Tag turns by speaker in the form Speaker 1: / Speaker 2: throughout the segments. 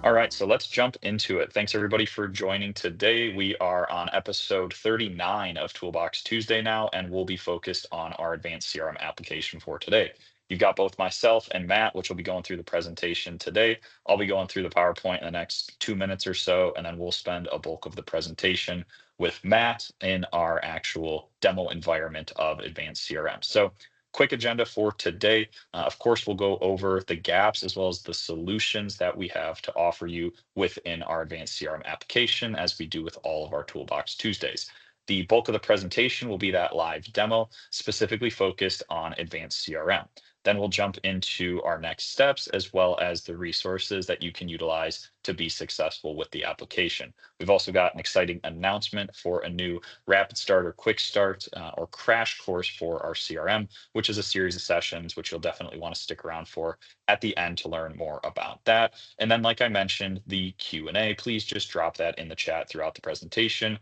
Speaker 1: All right, so let's jump into it. Thanks everybody for joining today. We are on episode 39 of Toolbox Tuesday now, and we'll be focused on our advanced CRM application for today. You've got both myself and Matt, which will be going through the presentation today. I'll be going through the PowerPoint in the next 2 minutes or so, and then we'll spend a bulk of the presentation with Matt in our actual demo environment of advanced CRM. So quick agenda for today. Of course, we'll go over the gaps as well as the solutions that we have to offer you within our advanced CRM application, as we do with all of our Toolbox Tuesdays. The bulk of the presentation will be that live demo, specifically focused on advanced CRM. Then we'll jump into our next steps, as well as the resources that you can utilize to be successful with the application. We've also got an exciting announcement for a new rapid start or quick start or crash course for our CRM, which is a series of sessions which you'll definitely want to stick around for at the end to learn more about that. And then, like I mentioned, the Q&A, please just drop that in the chat throughout the presentation.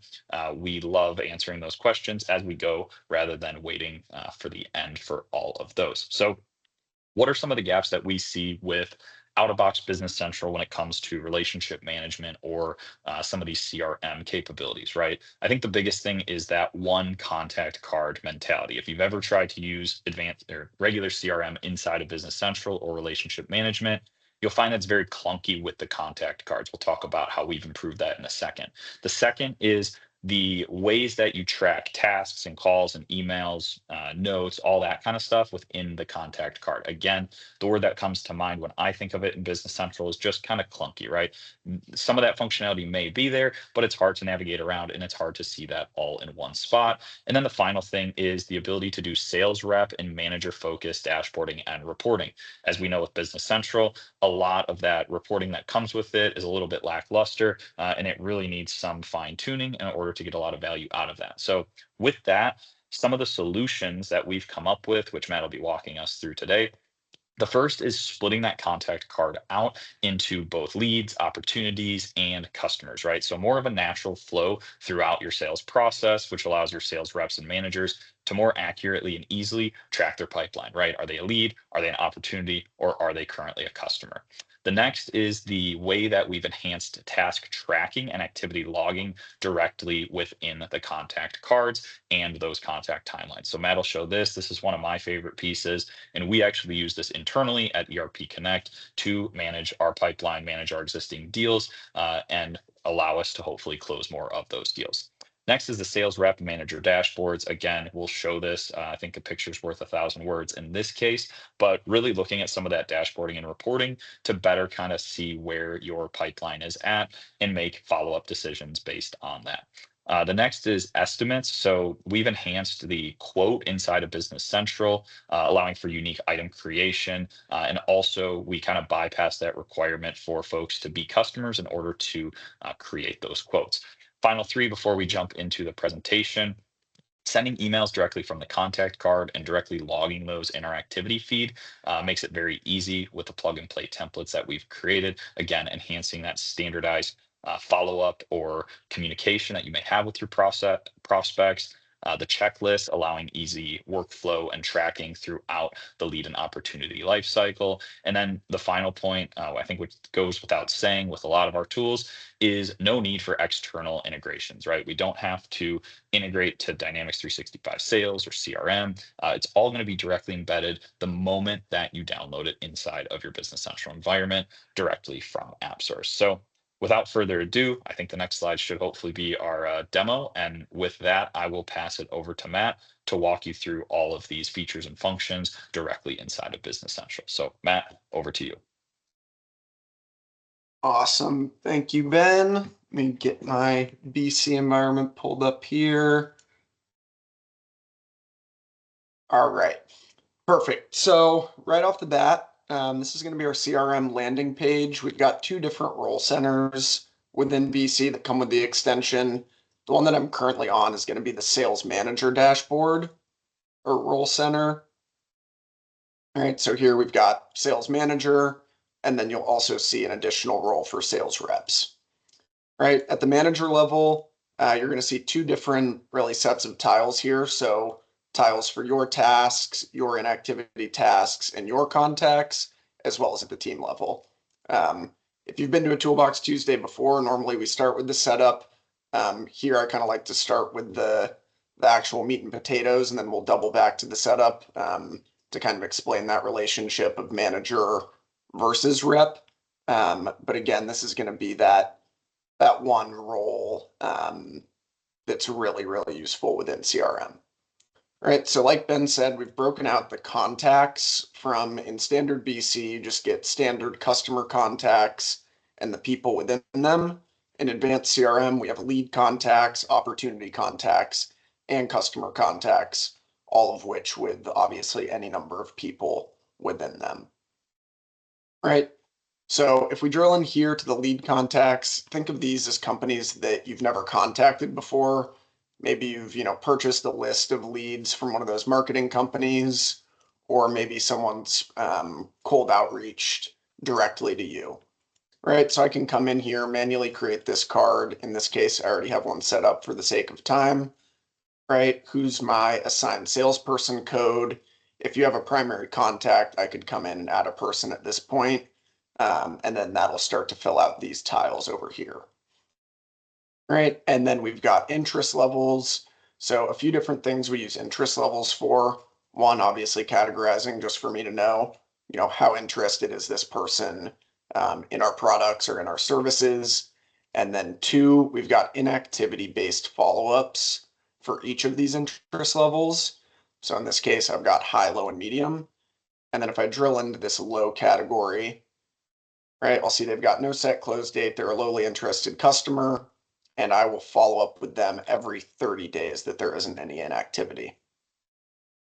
Speaker 1: We love answering those questions as we go rather than waiting for the end for all of those. So what are some of the gaps that we see with out-of-box Business Central when it comes to relationship management or some of these CRM capabilities, right? I think the biggest thing is that one contact card mentality. If you've ever tried to use advanced or regular CRM inside of Business Central or relationship management, you'll find that's very clunky with the contact cards. We'll talk about how we've improved that in a second. The second is the ways that you track tasks and calls and emails, notes, all that kind of stuff within the contact card. Again, the word that comes to mind when I think of it in Business Central is just kind of clunky, right? Some of that functionality may be there, but it's hard to navigate around and it's hard to see that all in one spot. And then the final thing is the ability to do sales rep and manager focused dashboarding and reporting. As we know with Business Central, a lot of that reporting that comes with it is a little bit lackluster, and it really needs some fine tuning in order to get a lot of value out of that. So with that, some of the solutions that we've come up with, which Matt will be walking us through today. The first is splitting that contact card out into both leads, opportunities, and customers, right? So more of a natural flow throughout your sales process, which allows your sales reps and managers to more accurately and easily track their pipeline, right? Are they a lead? Are they an opportunity? Or are they currently a customer? The next is the way that we've enhanced task tracking and activity logging directly within the contact cards and those contact timelines. So Matt will show this. This is one of my favorite pieces. And we actually use this internally at ERP Connect to manage our pipeline, manage our existing deals, and allow us to hopefully close more of those deals. Next is the sales rep manager dashboards. Again, we'll show this. I think a picture's worth 1,000 words in this case, but really looking at some of that dashboarding and reporting to better kind of see where your pipeline is at and make follow-up decisions based on that. The next is estimates. So we've enhanced the quote inside of Business Central, allowing for unique item creation. And also we kind of bypass that requirement for folks to be customers in order to create those quotes. Final three before we jump into the presentation. Sending emails directly from the contact card and directly logging those in our activity feed makes it very easy with the plug and play templates that we've created. Again, enhancing that standardized follow-up or communication that you may have with your prospects. The checklist allowing easy workflow and tracking throughout the lead and opportunity lifecycle. And then the final point, I think which goes without saying with a lot of our tools, is no need for external integrations, right? We don't have to integrate to Dynamics 365 Sales or CRM. It's all going to be directly embedded the moment that you download it inside of your Business Central environment directly from AppSource. So without further ado, I think the next slide should hopefully be our demo. And with that, I will pass it over to Matt to walk you through all of these features and functions directly inside of Business Central. So Matt, over to you.
Speaker 2: Awesome. Thank you, Ben. Let me get my BC environment pulled up here. All right. Perfect. So right off the bat, this is going to be our CRM landing page. We've got two different role centers within BC that come with the extension. The one that I'm currently on is going to be the sales manager dashboard or role center. All right, so here we've got sales manager, and then you'll also see an additional role for sales reps. All right, at the manager level, you're going to see two different really sets of tiles here. So tiles for your tasks, your inactivity tasks, and your contacts, as well as at the team level. If you've been to a Toolbox Tuesday before, normally we start with the setup. Here I kind of like to start with the actual meat and potatoes, and then we'll double back to the setup to kind of explain that relationship of manager versus rep. But again, this is going to be that one role that's really, really useful within CRM. All right, so like Ben said, we've broken out the contacts from in standard BC, you just get standard customer contacts and the people within them. In advanced CRM, we have lead contacts, opportunity contacts, and customer contacts, all of which with obviously any number of people within them. All right, so if we drill in here to the lead contacts, think of these as companies that you've never contacted before. Maybe you've, purchased a list of leads from one of those marketing companies, or maybe someone's cold outreached directly to you. Right, so I can come in here, manually create this card. In this case, I already have one set up for the sake of time. Right, who's my assigned salesperson code? If you have a primary contact, I could come in and add a person at this point. And then that'll start to fill out these tiles over here. Right, and then we've got interest levels. So a few different things we use interest levels for. One, obviously categorizing just for me to know, how interested is this person in our products or in our services. And then two, we've got inactivity-based follow-ups for each of these interest levels. So in this case, I've got high, low, and medium. And then if I drill into this low category, right, I'll see they've got no set close date. They're a lowly interested customer, and I will follow up with them every 30 days that there isn't any inactivity.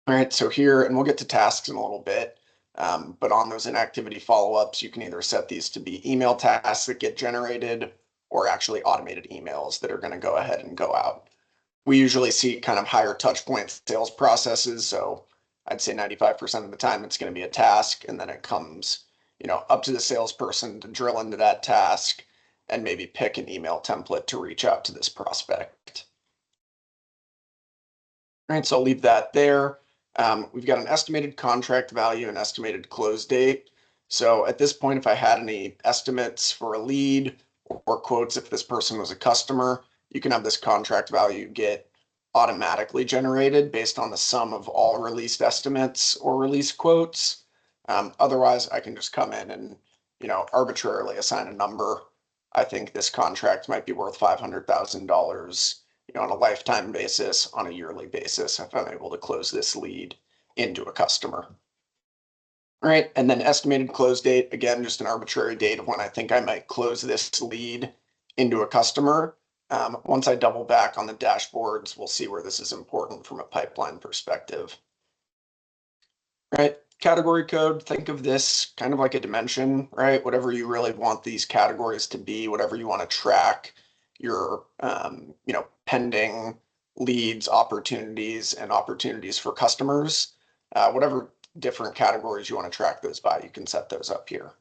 Speaker 2: All right, so here, and we'll get to tasks in a little bit, but on those inactivity follow-ups, you can either set these to be email tasks that get generated or actually automated emails that are going to go ahead and go out. We usually see kind of higher touch point sales processes, so I'd say 95% of the time it's going to be a task, and then it comes up to the salesperson to drill into that task and maybe pick an email template to reach out to this prospect. All right, so I'll leave that there. We've got an estimated contract value and estimated close date. So at this point, if I had any estimates for a lead or quotes, if this person was a customer, you can have this contract value get automatically generated based on the sum of all released estimates or released quotes. Otherwise, I can just come in and, arbitrarily assign a number. I think this contract might be worth $500,000, on a lifetime basis, on a yearly basis, if I'm able to close this lead into a customer. All right, and then estimated close date, again, just an arbitrary date of when I think I might close this lead into a customer. Once I double back on the dashboards, we'll see where this is important from a pipeline perspective. All right, category code, think of this kind of like a dimension, right? Whatever you really want these categories to be, whatever you want to track your, pending leads, opportunities, and opportunities for customers, whatever different categories you want to track those by, you can set those up here.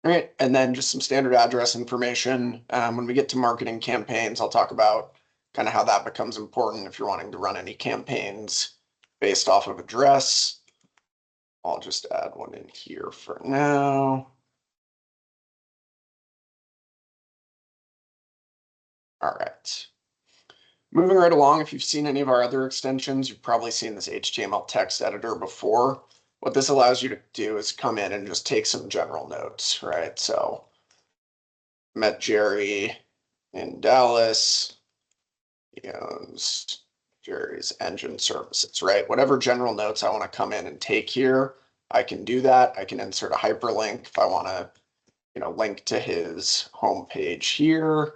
Speaker 2: All right, and then just some standard address information. When we get to marketing campaigns, I'll talk about kind of how that becomes important if you're wanting to run any campaigns based off of address. I'll just add one in here for now. All right. Moving right along, if you've seen any of our other extensions, you've probably seen this HTML text editor before. What this allows you to do is come in and just take some general notes, right? So, met Jerry in Dallas, he owns Jerry's engine services, right? Whatever general notes I want to come in and take here, I can do that. I can insert a hyperlink if I want to, link to his homepage here.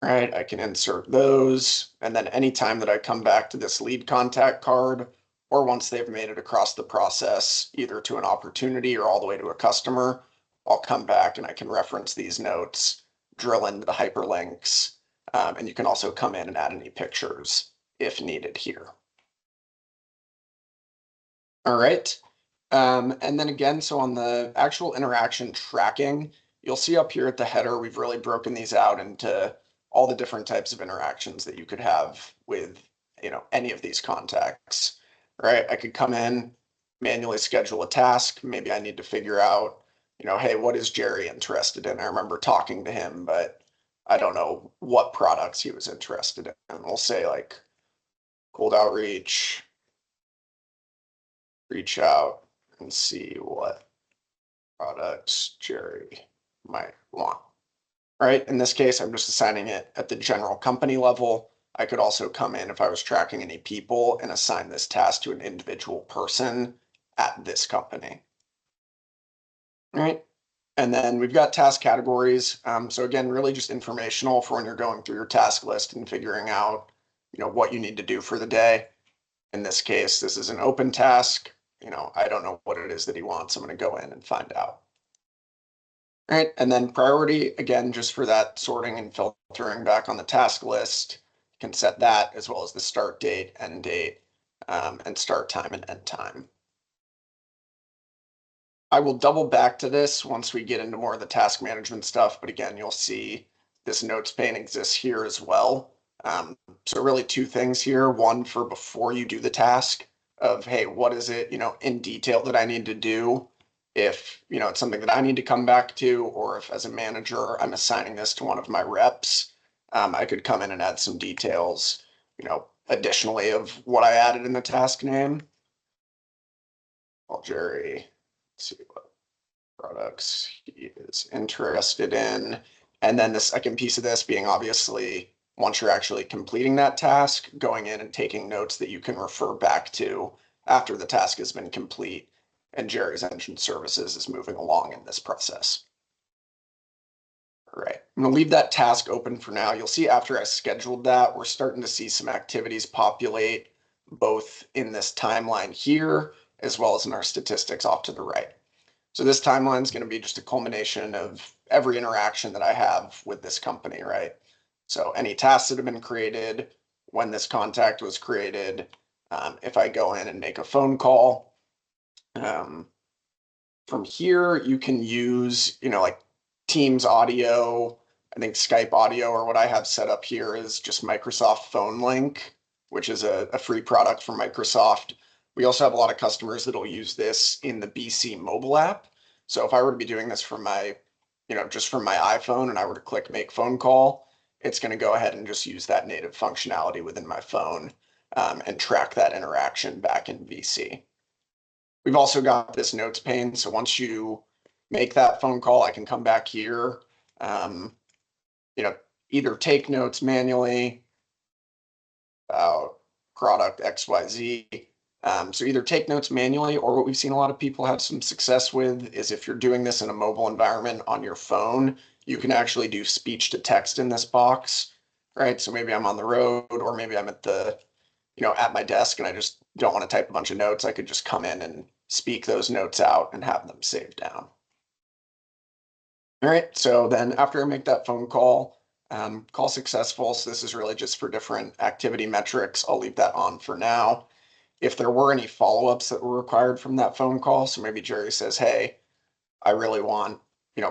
Speaker 2: Right, I can insert those, and then anytime that I come back to this lead contact card, or once they've made it across the process, either to an opportunity or all the way to a customer, I'll come back and I can reference these notes, drill into the hyperlinks, and you can also come in and add any pictures if needed here. All right, and then again, so on the actual interaction tracking, you'll see up here at the header, we've really broken these out into all the different types of interactions that you could have with, any of these contacts, right? I could come in, manually schedule a task. Maybe I need to figure out, hey, what is Jerry interested in? I remember talking to him, but I don't know what products he was interested in. And we'll say like cold outreach, reach out and see what products Jerry might want. Right? In this case, I'm just assigning it at the general company level. I could also come in if I was tracking any people and assign this task to an individual person at this company. All right. And then we've got task categories. So again, really just informational for when you're going through your task list and figuring out, what you need to do for the day. In this case, this is an open task. I don't know what it is that he wants. I'm going to go in and find out. All right, and then priority, again, just for that sorting and filtering back on the task list, you can set that as well as the start date, end date, and start time and end time. I will double back to this once we get into more of the task management stuff, but again, you'll see this notes pane exists here as well. So really two things here. One for before you do the task of, hey, what is it, in detail that I need to do? If, it's something that I need to come back to, or if as a manager, I'm assigning this to one of my reps, I could come in and add some details, additionally of what I added in the task name. Well, Jerry, let's see what products he is interested in. And then the second piece of this being obviously once you're actually completing that task, going in and taking notes that you can refer back to after the task has been complete and Jerry's engine services is moving along in this process. All right, I'm gonna leave that task open for now. You'll see after I scheduled that, we're starting to see some activities populate both in this timeline here, as well as in our statistics off to the right. So this timeline is going to be just a culmination of every interaction that I have with this company, right? So any tasks that have been created, when this contact was created, if I go in and make a phone call. From here, you can use, like Teams audio. I think Skype audio, or what I have set up here is just Microsoft Phone Link, which is a free product from Microsoft. We also have a lot of customers that'll use this in the BC mobile app. So if I were to be doing this from my, just from my iPhone and I were to click make phone call, it's going to go ahead and just use that native functionality within my phone and track that interaction back in VC. We've also got this notes pane. So once you make that phone call, I can come back here, either take notes manually about product XYZ. So either take notes manually, or what we've seen a lot of people have some success with is if you're doing this in a mobile environment on your phone, you can actually do speech to text in this box, right? So maybe I'm on the road, or maybe I'm at at my desk and I just don't want to type a bunch of notes. I could just come in and speak those notes out and have them saved down. All right, so then after I make that phone call, call successful. So this is really just for different activity metrics. I'll leave that on for now. If there were any follow-ups that were required from that phone call, so maybe Jerry says, hey, I really want,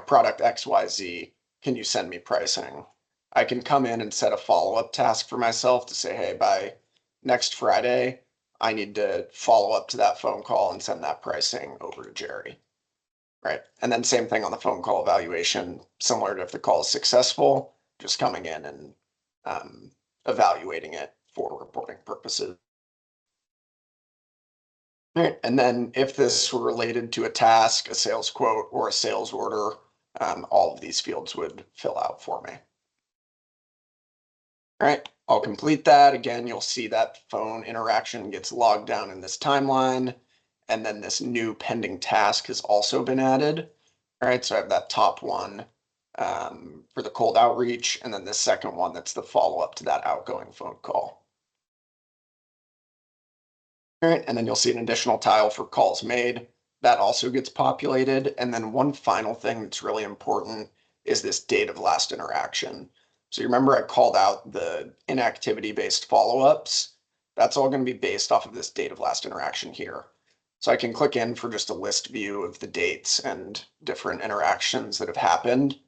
Speaker 2: product XYZ, can you send me pricing? I can come in and set a follow-up task for myself to say, hey, by next Friday, I need to follow up to that phone call and send that pricing over to Jerry. Right. And then same thing on the phone call evaluation, similar to if the call is successful, just coming in and evaluating it for reporting purposes. All right. And then if this were related to a task, a sales quote, or a sales order, all of these fields would fill out for me. All right, I'll complete that. Again, you'll see that phone interaction gets logged down in this timeline. And then this new pending task has also been added. All right, so I have that top one for the cold outreach, and then the second one that's the follow-up to that outgoing phone call. All right, and then you'll see an additional tile for calls made. That also gets populated. And then one final thing that's really important is this date of last interaction. So you remember I called out the inactivity-based follow-ups. That's all going to be based off of this date of last interaction here. So I can click in for just a list view of the dates and different interactions that have happened.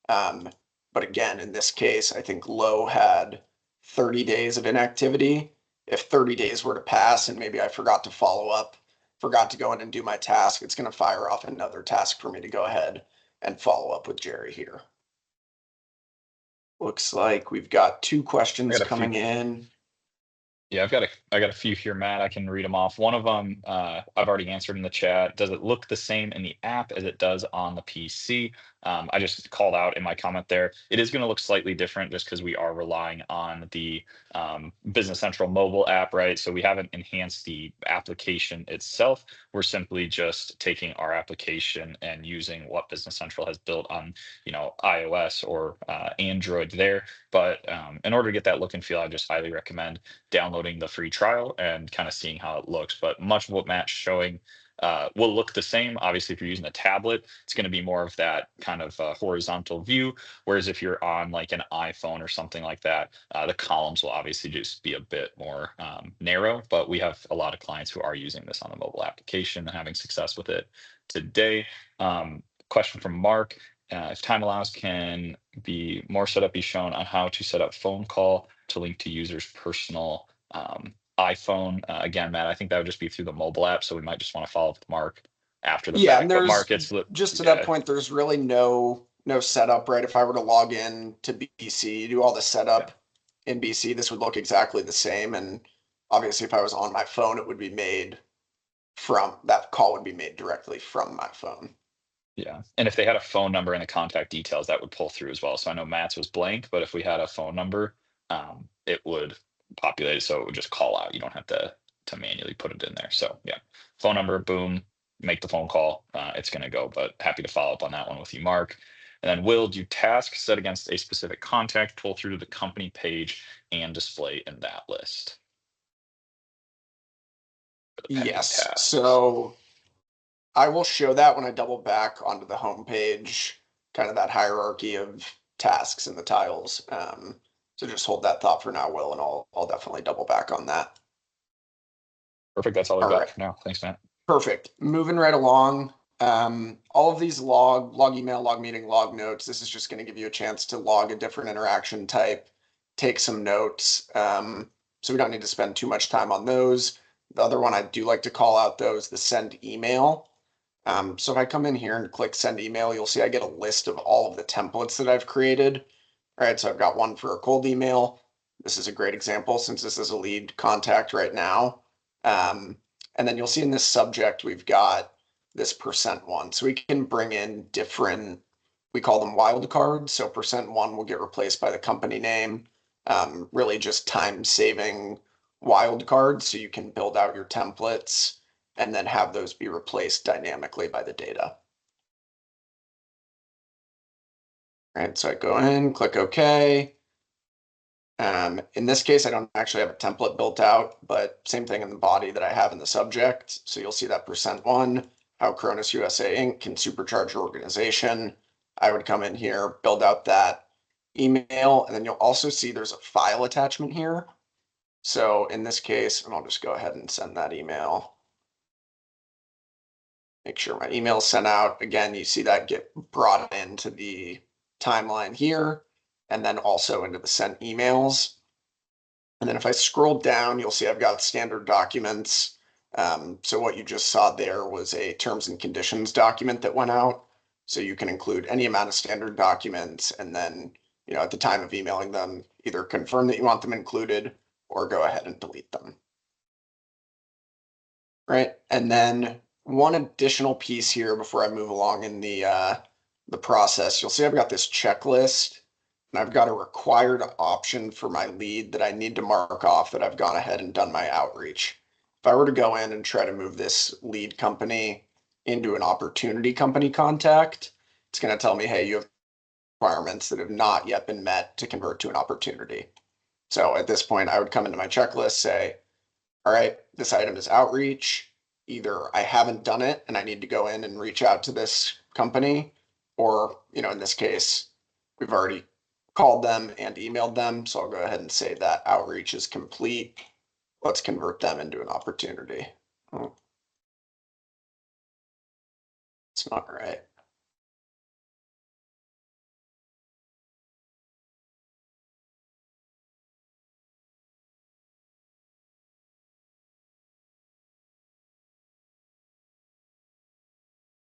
Speaker 2: But again, in this case, I think Low had 30 days of inactivity. If 30 days were to pass and maybe I forgot to follow up, forgot to go in and do my task, it's going to fire off another task for me to go ahead and follow up with Jerry here. Looks like we've got 2 questions coming in.
Speaker 1: Yeah, I got a few here, Matt. I can read them off. One of them I've already answered in the chat. Does it look the same in the app as it does on the PC? I just called out in my comment there. It is going to look slightly different just because we are relying on the Business Central mobile app, right? So we haven't enhanced the application itself. We're simply just taking our application and using what Business Central has built on, iOS or Android there. But in order to get that look and feel, I just highly recommend downloading the free trial and kind of seeing how it looks. But much of what Matt's showing will look the same. Obviously, if you're using a tablet, it's going to be more of that kind of horizontal view. Whereas if you're on like an iPhone or something like that, the columns will obviously just be a bit more narrow. But we have a lot of clients who are using this on the mobile application and having success with it today. Question from Mark. If time allows, can be more setup be shown on how to set up phone call to link to users' personal iPhone? Again, Matt, I think that would just be through the mobile app, so we might just want to follow up with Mark after the
Speaker 2: Yeah,
Speaker 1: fact.
Speaker 2: and
Speaker 1: But
Speaker 2: there's
Speaker 1: Mark, it's
Speaker 2: just to that point, there's really no setup, right? If I were to log in to BC, do all the setup in BC, this would look exactly the same. And obviously, if I was on my phone, it would be made from that call would be made directly from my phone.
Speaker 1: Yeah, and if they had a phone number and the contact details, that would pull through as well. So I know Matt's was blank, but if we had a phone number, it would populate it, so it would just call out. You don't have to manually put it in there. So yeah, phone number, boom, make the phone call. It's going to go. But happy to follow up on that one with you, Mark. And then will do tasks set against a specific contact pull through to the company page and display in that list? For the pending
Speaker 2: Yes.
Speaker 1: tasks.
Speaker 2: So I will show that when I double back onto the home page, kind of that hierarchy of tasks in the tiles. So just hold that thought for now, Will, and I'll definitely double back on that.
Speaker 1: Perfect. That's all I've
Speaker 2: All
Speaker 1: got
Speaker 2: right.
Speaker 1: for now. Thanks, Matt.
Speaker 2: Perfect. Moving right along. All of these log email, log meeting, log notes. This is just going to give you a chance to log a different interaction type, take some notes. So we don't need to spend too much time on those. The other one I do like to call out though is the send email. So if I come in here and click send email, you'll see I get a list of all of the templates that I've created. All right, so I've got one for a cold email. This is a great example since this is a lead contact right now. And then you'll see in this subject, we've got this %1. So we can bring in different, we call them wildcards. So %1 will get replaced by the company name. Really just time saving wildcards. So you can build out your templates and then have those be replaced dynamically by the data. All right, so I go in, click OK. In this case, I don't actually have a template built out, but same thing in the body that I have in the subject. So you'll see that %1, how Cronus USA Inc. can supercharge your organization. I would come in here, build out that email, and then you'll also see there's a file attachment here. So in this case, and I'll just go ahead and send that email. Make sure my email is sent out. Again, you see that get brought into the timeline here, and then also into the sent emails. And then if I scroll down, you'll see I've got standard documents. So what you just saw there was a terms and conditions document that went out. So you can include any amount of standard documents, and then, at the time of emailing them, either confirm that you want them included or go ahead and delete them. Right. And then one additional piece here before I move along in the process, you'll see I've got this checklist, and I've got a required option for my lead that I need to mark off that I've gone ahead and done my outreach. If I were to go in and try to move this lead company into an opportunity company contact, it's going to tell me, hey, you have requirements that have not yet been met to convert to an opportunity. So at this point, I would come into my checklist, say, all right, this item is outreach. Either I haven't done it and I need to go in and reach out to this company, or, in this case, we've already called them and emailed them. So I'll go ahead and say that outreach is complete. Let's convert them into an opportunity. Oh, it's not right.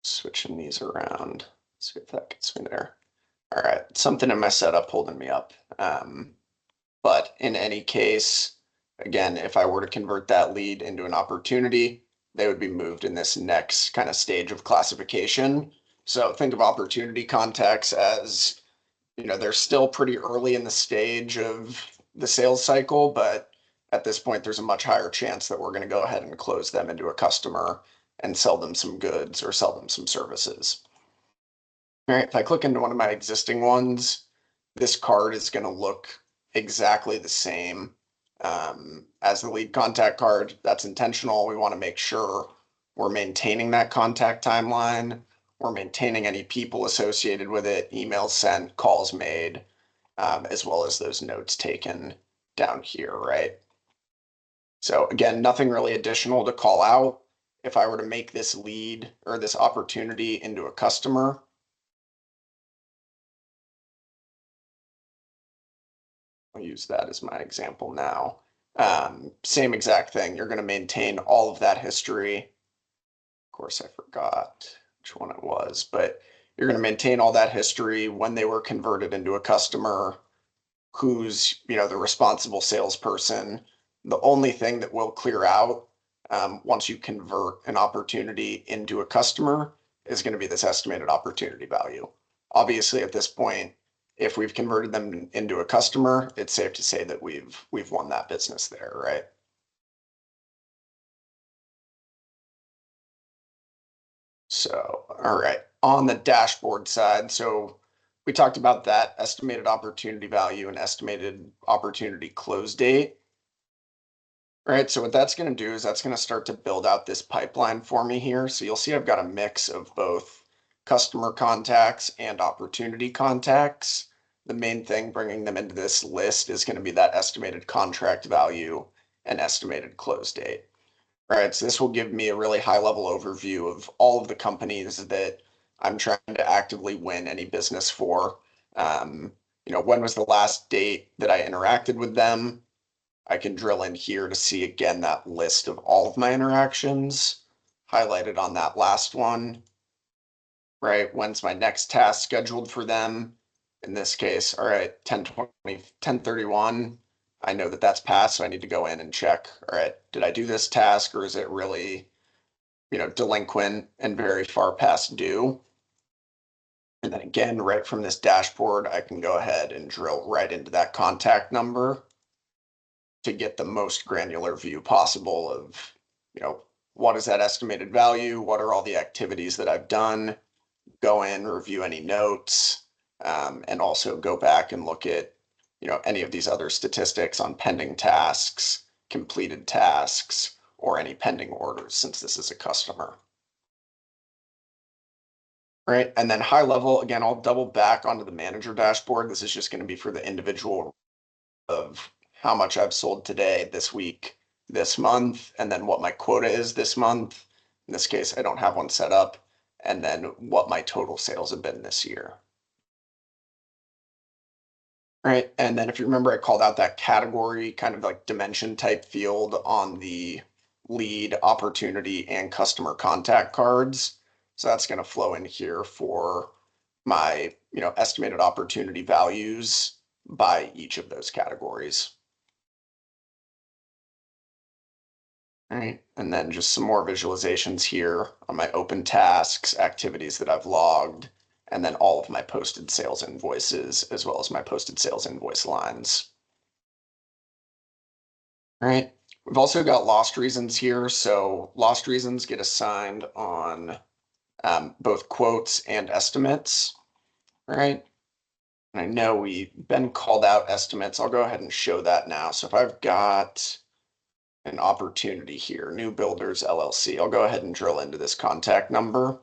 Speaker 2: Switching these around. See if that gets me there. All right, something in my setup holding me up. But in any case, again, if I were to convert that lead into an opportunity, they would be moved in this next kind of stage of classification. So think of opportunity contacts as, they're still pretty early in the stage of the sales cycle, but at this point, there's a much higher chance that we're going to go ahead and close them into a customer and sell them some goods or sell them some services. All right, if I click into one of my existing ones, this card is going to look exactly the same as the lead contact card. That's intentional. We want to make sure we're maintaining that contact timeline. We're maintaining any people associated with it, emails sent, calls made, as well as those notes taken down here, right? So again, nothing really additional to call out. If I were to make this lead or this opportunity into a customer, I'll use that as my example now. Same exact thing. You're going to maintain all of that history. Of course, I forgot which one it was, but you're going to maintain all that history when they were converted into a customer, who's, the responsible salesperson. The only thing that will clear out once you convert an opportunity into a customer is going to be this estimated opportunity value. Obviously, at this point, if we've converted them into a customer, it's safe to say that we've won that business there, right? So, all right, on the dashboard side, so we talked about that estimated opportunity value and estimated opportunity close date. All right, so what that's going to do is that's going to start to build out this pipeline for me here. So you'll see I've got a mix of both customer contacts and opportunity contacts. The main thing bringing them into this list is going to be that estimated contract value and estimated close date. All right, so this will give me a really high level overview of all of the companies that I'm trying to actively win any business for. When was the last date that I interacted with them? I can drill in here to see again that list of all of my interactions highlighted on that last one, right? When's my next task scheduled for them? In this case, all right, 10/20, 10/31. I know that that's passed, so I need to go in and check, all right, did I do this task or is it really, delinquent and very far past due? And then again, right from this dashboard, I can go ahead and drill right into that contact number to get the most granular view possible of, what is that estimated value? What are all the activities that I've done? Go in, review any notes, and also go back and look at, any of these other statistics on pending tasks, completed tasks, or any pending orders since this is a customer. Right, and then high level, again, I'll double back onto the manager dashboard. This is just going to be for the individual of how much I've sold today, this week, this month, and then what my quota is this month. In this case, I don't have one set up, and then what my total sales have been this year. Right, and then if you remember, I called out that category kind of like dimension type field on the lead, opportunity, and customer contact cards. So that's going to flow in here for my, estimated opportunity values by each of those categories. All right, and then just some more visualizations here on my open tasks, activities that I've logged, and then all of my posted sales invoices, as well as my posted sales invoice lines. All right, we've also got lost reasons here. So lost reasons get assigned on both quotes and estimates. All right, and I know we've been called out estimates. I'll go ahead and show that now. So if I've got an opportunity here, New Builders LLC, I'll go ahead and drill into this contact number.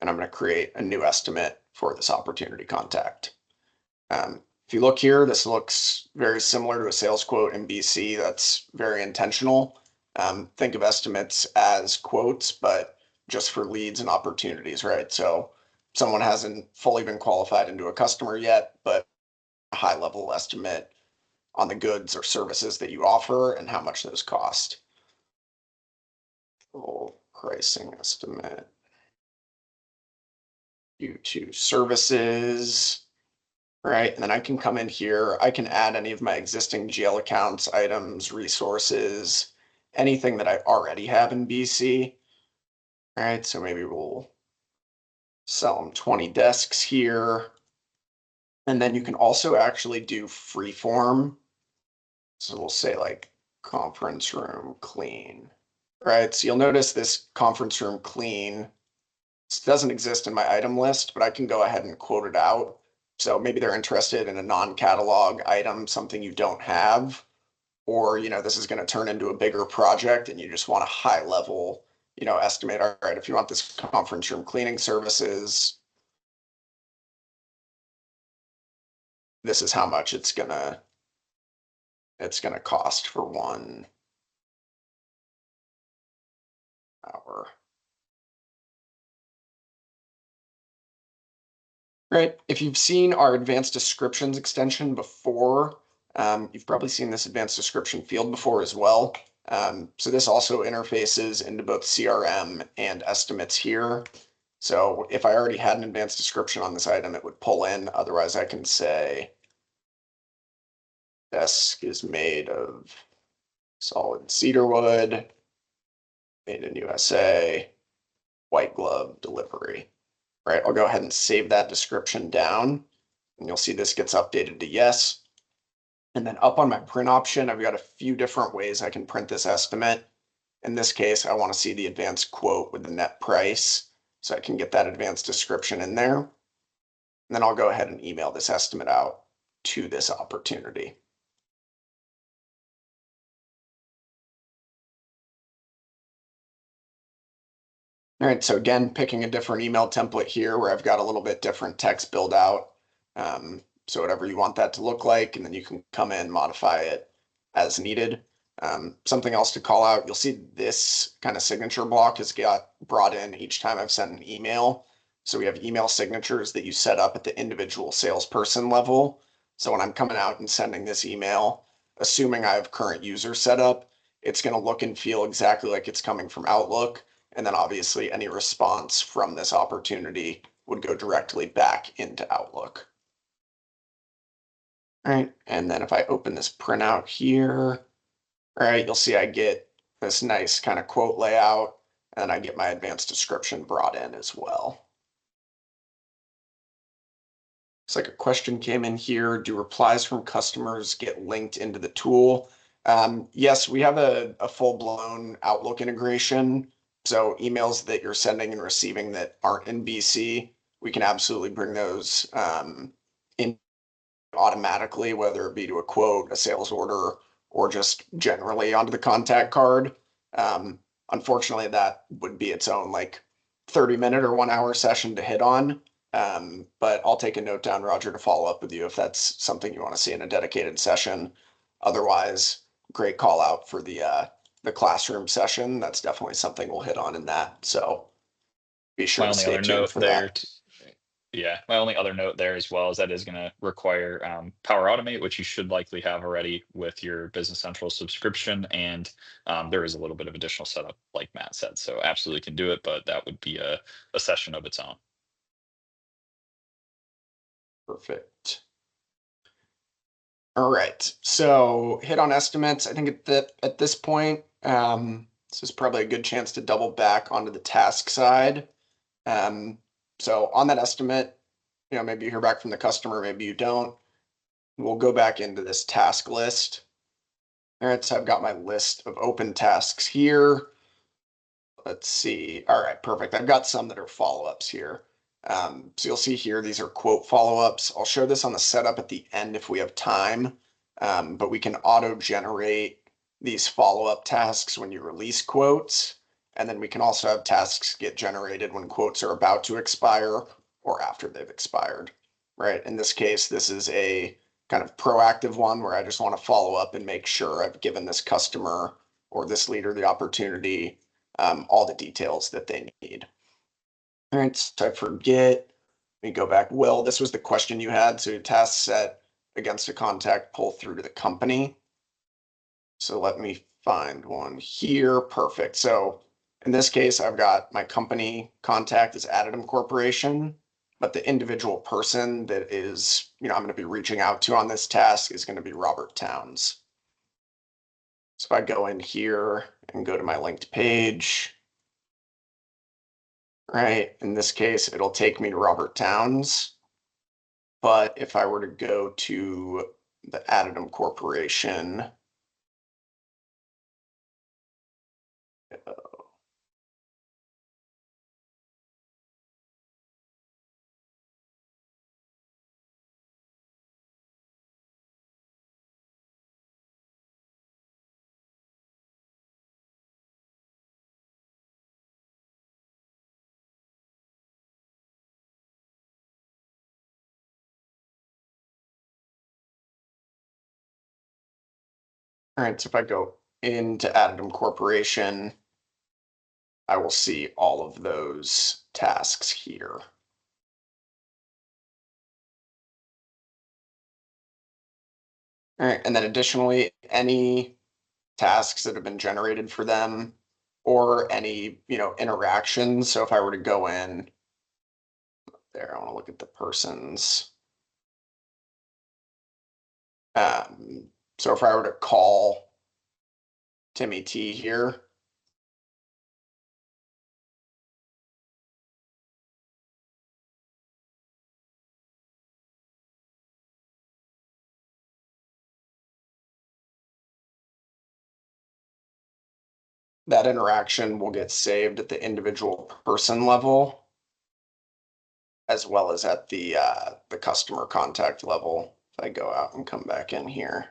Speaker 2: And I'm going to create a new estimate for this opportunity contact. If you look here, this looks very similar to a sales quote in BC. That's very intentional. Think of estimates as quotes, but just for leads and opportunities, right? So someone hasn't fully been qualified into a customer yet, but a high level estimate on the goods or services that you offer and how much those cost. All pricing estimate due to services, right? And then I can come in here, I can add any of my existing GL accounts, items, resources, anything that I already have in BC, right? So maybe we'll sell them 20 desks here. And then you can also actually do free form. So we'll say like conference room clean, right? So you'll notice this conference room clean doesn't exist in my item list, but I can go ahead and quote it out. So maybe they're interested in a non-catalog item, something you don't have, or, this is going to turn into a bigger project and you just want a high level, estimate. All right, if you want this conference room cleaning services, this is how much it's gonna cost for 1 hour. Right. If you've seen our advanced descriptions extension before, you've probably seen this advanced description field before as well. So this also interfaces into both CRM and estimates here. So if I already had an advanced description on this item, it would pull in. Otherwise, I can say desk is made of solid cedar wood, made in USA, white glove delivery. Right, I'll go ahead and save that description down, and you'll see this gets updated to yes. And then up on my print option, I've got a few different ways I can print this estimate. In this case, I want to see the advanced quote with the net price, so I can get that advanced description in there. And then I'll go ahead and email this estimate out to this opportunity. All right, so again, picking a different email template here where I've got a little bit different text build out. So whatever you want that to look like, and then you can come in, modify it as needed. Something else to call out, you'll see this kind of signature block has got brought in each time I've sent an email. So we have email signatures that you set up at the individual salesperson level. So when I'm coming out and sending this email, assuming I have current user set up, it's going to look and feel exactly like it's coming from Outlook. And then obviously any response from this opportunity would go directly back into Outlook. All right, and then if I open this printout here, all right, you'll see I get this nice kind of quote layout, and I get my advanced description brought in as well. Looks like a question came in here. Do replies from customers get linked into the tool? Yes, we have a full-blown Outlook integration. So emails that you're sending and receiving that aren't in BC, we can absolutely bring those in automatically, whether it be to a quote, a sales order, or just generally onto the contact card. Unfortunately, that would be its own like 30-minute or 1-hour session to hit on. But I'll take a note down, Roger, to follow up with you if that's something you want to see in a dedicated session. Otherwise, great call out for the classroom session. That's definitely something we'll hit on in that. So be sure
Speaker 1: My
Speaker 2: to
Speaker 1: only
Speaker 2: stay
Speaker 1: other
Speaker 2: tuned
Speaker 1: note
Speaker 2: for
Speaker 1: there,
Speaker 2: that.
Speaker 1: yeah, my only other note there as well is that is going to require Power Automate, which you should likely have already with your Business Central subscription. And there is a little bit of additional setup, like Matt said. So absolutely can do it, but that would be a session of its own.
Speaker 2: Perfect. All right, so hit on estimates. I think at this point, this is probably a good chance to double back onto the task side. So on that estimate, maybe you hear back from the customer, maybe you don't. We'll go back into this task list. All right, so I've got my list of open tasks here. Let's see. All right, perfect. I've got some that are follow-ups here. So you'll see here, these are quote follow-ups. I'll show this on the setup at the end if we have time, but we can auto-generate these follow-up tasks when you release quotes. And then we can also have tasks get generated when quotes are about to expire or after they've expired, right? In this case, this is a kind of proactive one where I just want to follow up and make sure I've given this customer or this leader the opportunity all the details that they need. All right, so I forget. Let me go back. Will, this was the question you had. So task set against a contact pull through to the company. So let me find one here. Perfect. So In this case, I've got my company contact is Additive Corporation, but the individual person that is, I'm going to be reaching out to on this task is going to be Robert Towns. So if I go in here and go to my linked page, right, in this case, it'll take me to Robert Towns. But if I were to go to the Additive Corporation, all right, so if I go into Additive Corporation, I will see all of those tasks here. All right, and then additionally, any tasks that have been generated for them or any, interactions. So if I were to go in there, I want to look at the persons. So if I were to call Timmy T here, that interaction will get saved at the individual person level, as well as at the customer contact level. If I go out and come back in here.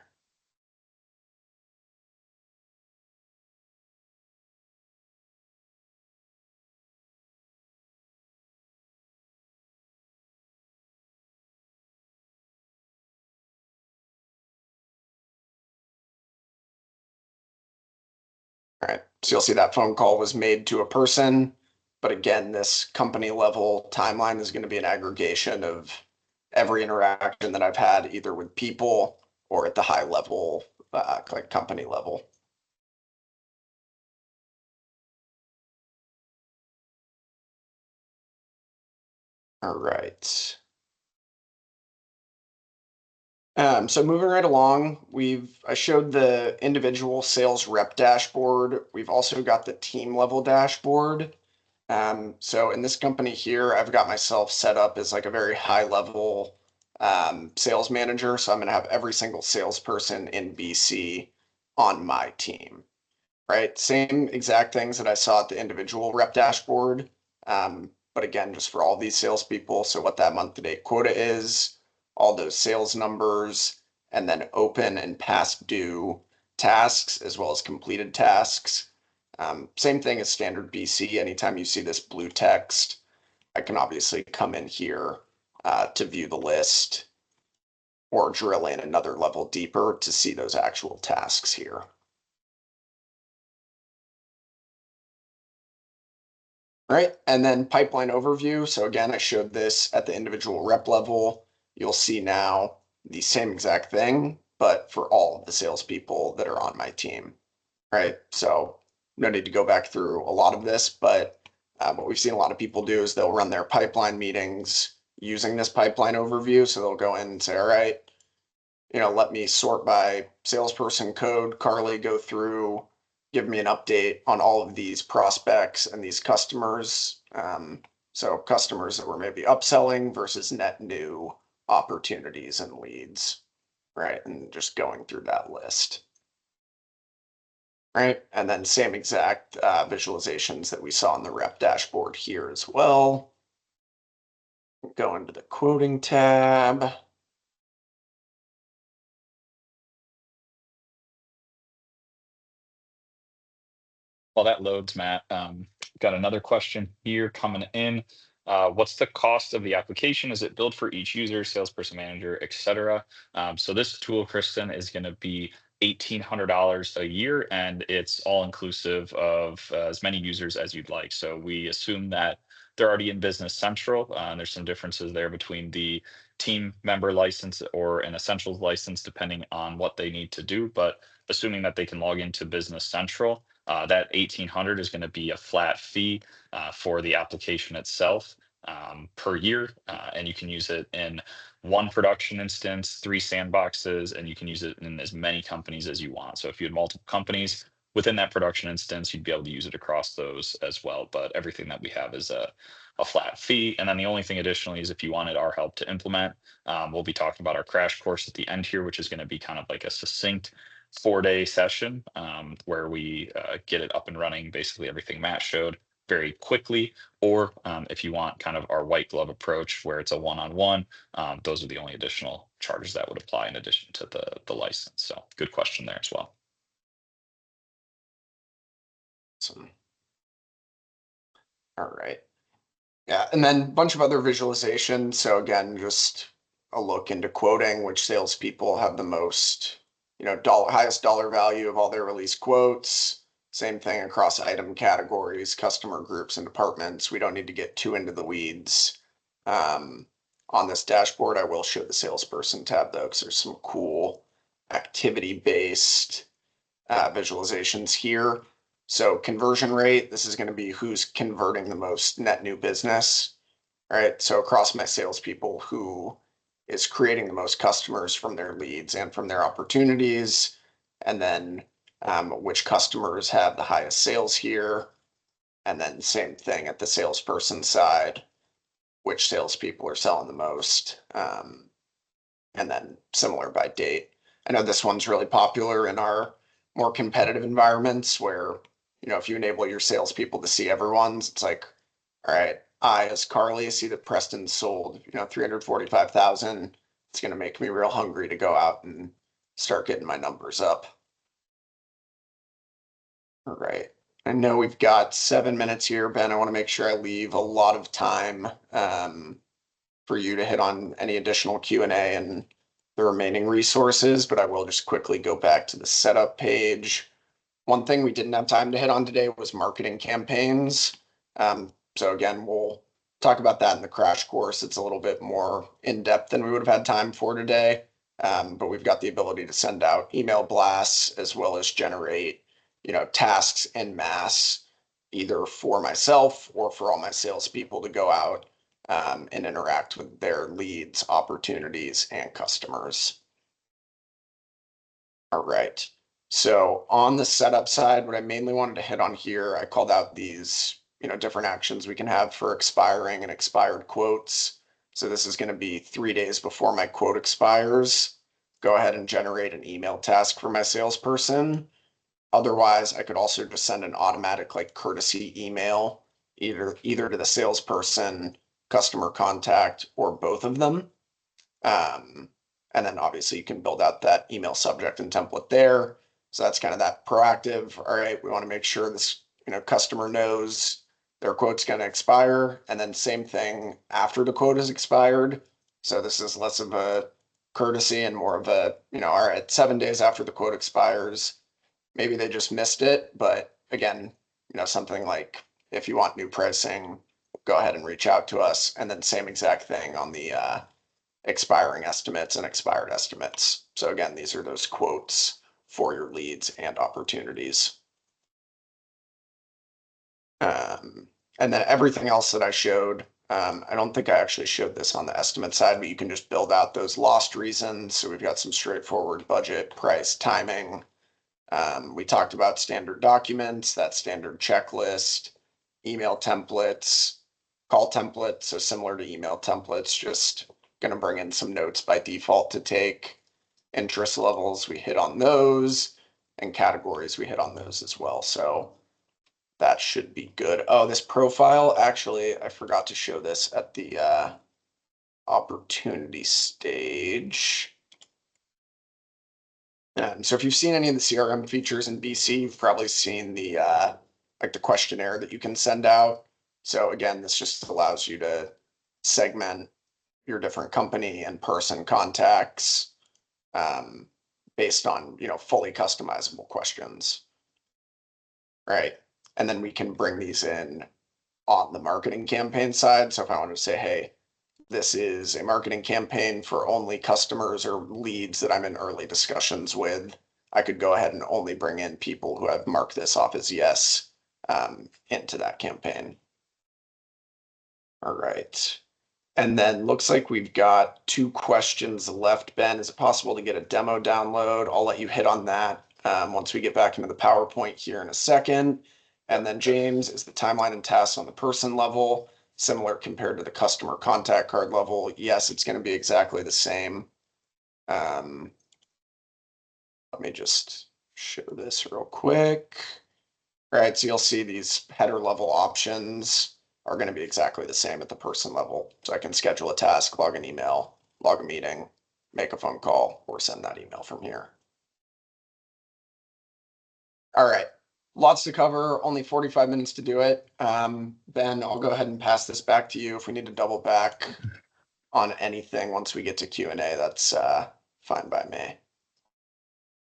Speaker 2: All right, so you'll see that phone call was made to a person, but again, this company level timeline is going to be an aggregation of every interaction that I've had either with people or at the high level, like company level. All right. So moving right along, I showed the individual sales rep dashboard. We've also got the team level dashboard. So in this company here, I've got myself set up as like a very high level sales manager. So I'm going to have every single salesperson in BC on my team, right? Same exact things that I saw at the individual rep dashboard. But again, just for all these salespeople. So what that month to date quota is, all those sales numbers, and then open and past due tasks as well as completed tasks. Same thing as standard BC. Anytime you see this blue text, I can obviously come in here to view the list or drill in another level deeper to see those actual tasks here. Right, and then pipeline overview. So again, I showed this at the individual rep level. You'll see now the same exact thing, but for all of the salespeople that are on my team. Right, so no need to go back through a lot of this, but what we've seen a lot of people do is they'll run their pipeline meetings using this pipeline overview. So they'll go in and say, all right, let me sort by salesperson code. Carly, go through, give me an update on all of these prospects and these customers. So customers that were maybe upselling versus net new opportunities and leads, right? And just going through that list. Right, and then same exact visualizations that we saw in the rep dashboard here as well. Go into the quoting tab.
Speaker 1: While that loads, Matt, got another question here coming in. What's the cost of the application? Is it billed for each user, salesperson, manager, etc.? So this tool, Kristen, is going to be $1,800 a year, and it's all inclusive of as many users as you'd like. So we assume that they're already in Business Central. There's some differences there between the team member license or an essentials license, depending on what they need to do. But assuming that they can log into Business Central, That 1,800 is going to be a flat fee for the application itself per year, and you can use it in one production instance, 3 sandboxes, and you can use it in as many companies as you want. So if you had multiple companies within that production instance, you'd be able to use it across those as well. But everything that we have is a flat fee. And then the only thing additionally is if you wanted our help to implement, we'll be talking about our crash course at the end here, which is going to be kind of like a succinct 4-day session where we get it up and running, basically everything Matt showed very quickly. Or if you want kind of our white glove approach where it's a one-on-one, those are the only additional charges that would apply in addition to the license. So good question there as well.
Speaker 2: Awesome. All right. Yeah, and then a bunch of other visualizations. So again, just a look into quoting, which salespeople have the most, highest dollar value of all their released quotes. Same thing across item categories, customer groups, and departments. We don't need to get too into the weeds. On this dashboard, I will show the salesperson tab though, because there's some cool activity-based visualizations here. So conversion rate, this is going to be who's converting the most net new business, right? So across my salespeople, who is creating the most customers from their leads and from their opportunities, and then which customers have the highest sales here, and then same thing at the salesperson side, which salespeople are selling the most, and then similar by date. I know this one's really popular in our more competitive environments where, if you enable your salespeople to see everyone's, it's like, all right, I, as Carly, see that Preston sold, 345,000. It's going to make me real hungry to go out and start getting my numbers up. All right. I know we've got 7 minutes here, Ben. I want to make sure I leave a lot of time for you to hit on any additional Q&A and the remaining resources, but I will just quickly go back to the setup page. One thing we didn't have time to hit on today was marketing campaigns. So again, we'll talk about that in the crash course. It's a little bit more in-depth than we would have had time for today. But we've got the ability to send out email blasts as well as generate, tasks en masse, either for myself or for all my salespeople to go out and interact with their leads, opportunities, and customers. All right. So on the setup side, what I mainly wanted to hit on here, I called out these, different actions we can have for expiring and expired quotes. So this is going to be 3 days before my quote expires. Go ahead and generate an email task for my salesperson. Otherwise, I could also just send an automatic courtesy email, either to the salesperson, customer contact, or both of them. And then obviously you can build out that email subject and template there. So that's kind of that proactive. All right, we want to make sure this, customer knows their quote's going to expire. And then same thing after the quote is expired. So this is less of a courtesy and more of a, all right, 7 days after the quote expires, maybe they just missed it. But again, something like if you want new pricing, go ahead and reach out to us. And then same exact thing on the expiring estimates and expired estimates. So again, these are those quotes for your leads and opportunities. And then everything else that I showed, I don't think I actually showed this on the estimate side, but you can just build out those lost reasons. So we've got some straightforward budget, price, timing. We talked about standard documents, that standard checklist, email templates, call templates. So similar to email templates, just going to bring in some notes by default to take. Interest levels, we hit on those, and categories, we hit on those as well. So that should be good. Oh, this profile, actually, I forgot to show this at the opportunity stage. So if you've seen any of the CRM features in BC, you've probably seen the the questionnaire that you can send out. So again, this just allows you to segment your different company and person contacts based on, fully customizable questions. Right. And then we can bring these in on the marketing campaign side. So if I want to say, hey, this is a marketing campaign for only customers or leads that I'm in early discussions with, I could go ahead and only bring in people who have marked this off as yes into that campaign. All right. And then looks like we've got 2 questions left. Ben, is it possible to get a demo download? I'll let you hit on that once we get back into the PowerPoint here in a second. And then James, is the timeline and tasks on the person level similar compared to the customer contact card level? Yes, it's going to be exactly the same. Let me just show this real quick. All right, so you'll see these header level options are going to be exactly the same at the person level. So I can schedule a task, log an email, log a meeting, make a phone call, or send that email from here. All right, lots to cover, only 45 minutes to do it. Ben, I'll go ahead and pass this back to you. If we need to double back on anything once we get to Q&A, that's fine by me.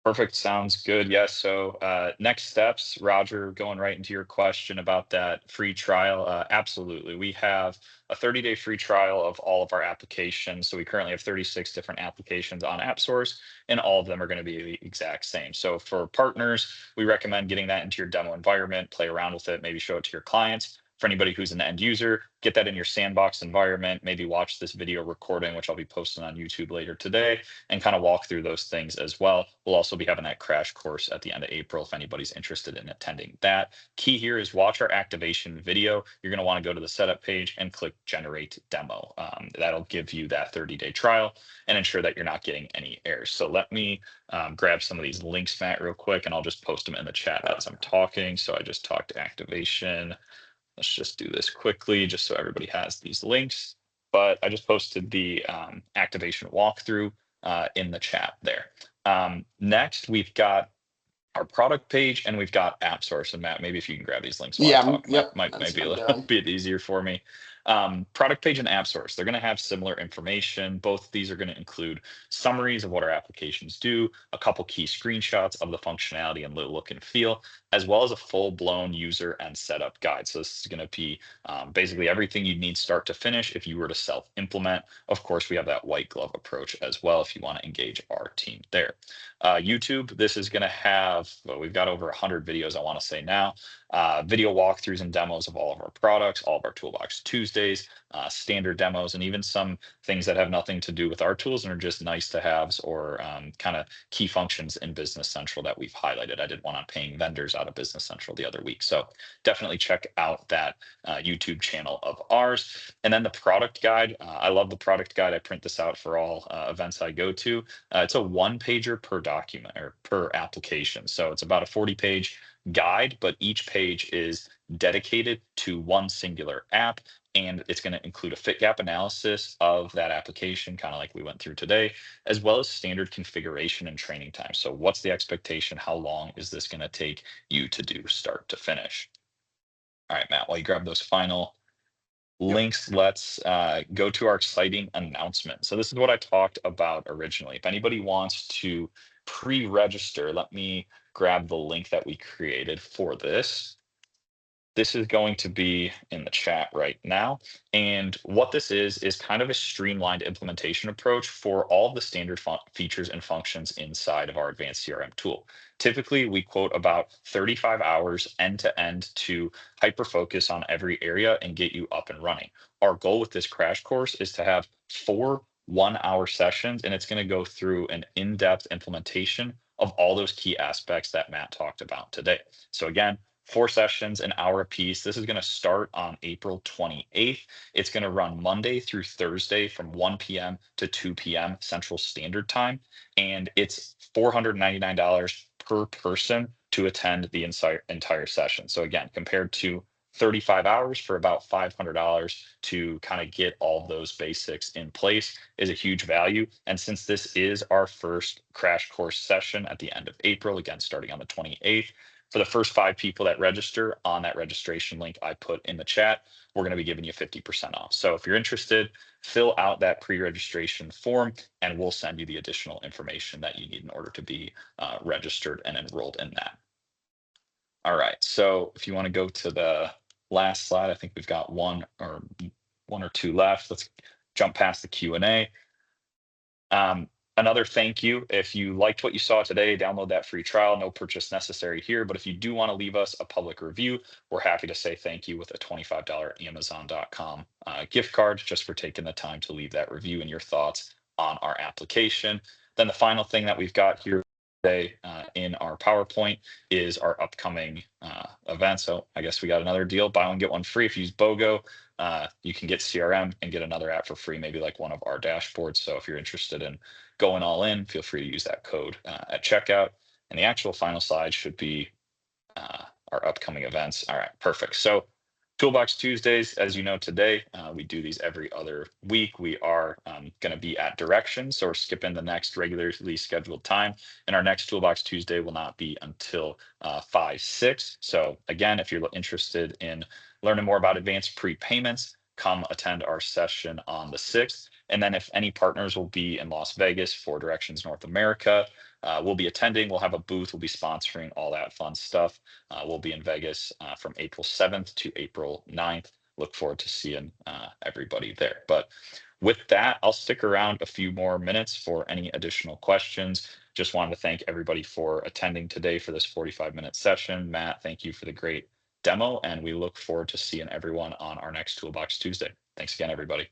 Speaker 1: Perfect. Sounds good. Yes. So next steps, Roger, going right into your question about that free trial. Absolutely. We have a 30-day free trial of all of our applications. So we currently have 36 different applications on AppSource, and all of them are going to be the exact same. So for partners, we recommend getting that into your demo environment, play around with it, maybe show it to your clients. For anybody who's an end user, get that in your sandbox environment, maybe watch this video recording, which I'll be posting on YouTube later today, and kind of walk through those things as well. We'll also be having that crash course at the end of April if anybody's interested in attending that. Key here is watch our activation video. You're going to want to go to the setup page and click generate demo. That'll give you that 30-day trial and ensure that you're not getting any errors. So let me grab some of these links, Matt, real quick, and I'll just post them in the chat as I'm talking. So I just talked activation. Let's just do this quickly just so everybody has these links. But I just posted the activation walkthrough in the chat there. Next, we've got our product page and we've got AppSource. And Matt, maybe if you can grab these links while I talk,
Speaker 2: Yep,
Speaker 1: might be a little bit easier for me. Product page and AppSource, they're going to have similar information. Both of these are going to include summaries of what our applications do, a couple key screenshots of the functionality and look and feel, as well as a full-blown user and setup guide. So this is going to be basically everything you need start to finish if you were to self-implement. Of course, we have that white glove approach as well if you want to engage our team there. YouTube, this is going to have, well, we've got over 100 videos, I want to say now, video walkthroughs and demos of all of our products, all of our Toolbox Tuesdays, standard demos, and even some things that have nothing to do with our tools and are just nice to haves or kind of key functions in Business Central that we've highlighted. I did one on paying vendors out of Business Central the other week. So definitely check out that YouTube channel of ours. And then the product guide. I love the product guide. I print this out for all events I go to. It's a 1-pager per document or per application. So it's about a 40-page guide, but each page is dedicated to one singular app. And it's going to include a fit gap analysis of that application, kind of like we went through today, as well as standard configuration and training time. So what's the expectation? How long is this going to take you to do start to finish? All right, Matt, while you grab those final links, let's go to our exciting announcement. So this is what I talked about originally. If anybody wants to pre-register, let me grab the link that we created for this. This is going to be in the chat right now. And what this is kind of a streamlined implementation approach for all of the standard features and functions inside of our advanced CRM tool. Typically, we quote about 35 hours end to end to hyper focus on every area and get you up and running. Our goal with this crash course is to have 4 one-hour sessions, and it's going to go through an in-depth implementation of all those key aspects that Matt talked about today. So again, 4 sessions, an hour apiece. This is going to start on April 28th. It's going to run Monday through Thursday from 1 p.m. to 2 p.m. Central Standard Time. And it's $499 per person to attend the entire session. So again, compared to 35 hours for about $500 to kind of get all of those basics in place is a huge value. And since this is our first crash course session at the end of April, again, starting on the 28th, for the first 5 people that register on that registration link I put in the chat, we're going to be giving you 50% off. So if you're interested, fill out that pre-registration form and we'll send you the additional information that you need in order to be registered and enrolled in that. All right, so if you want to go to the last slide, I think we've got one or 2 left. Let's jump past the Q&A. Another thank you. If you liked what you saw today, download that free trial. No purchase necessary here. But if you do want to leave us a public review, we're happy to say thank you with a $25 Amazon.com gift card just for taking the time to leave that review and your thoughts on our application. Then the final thing that we've got here today in our PowerPoint is our upcoming event. So I guess we got another deal: buy one, get one free. If you use BOGO, you can get CRM and get another app for free, maybe like one of our dashboards. So if you're interested in going all in, feel free to use that code at checkout. And the actual final slide should be our upcoming events. All right, perfect. So Toolbox Tuesdays, as you know, today, we do these every other week. We are going to be at directions, so we're skipping the next regularly scheduled time. And our next Toolbox Tuesday will not be until 5/6. So again, if you're interested in learning more about advanced prepayments, come attend our session on the 6th. And then if any partners will be in Las Vegas for Directions North America, we'll be attending. We'll have a booth. We'll be sponsoring all that fun stuff. We'll be in Vegas from April 7th to April 9th. Look forward to seeing everybody there. But with that, I'll stick around a few more minutes for any additional questions. Just wanted to thank everybody for attending today for this 45-minute session. Matt, thank you for the great demo, and we look forward to seeing everyone on our next Toolbox Tuesday. Thanks again, everybody.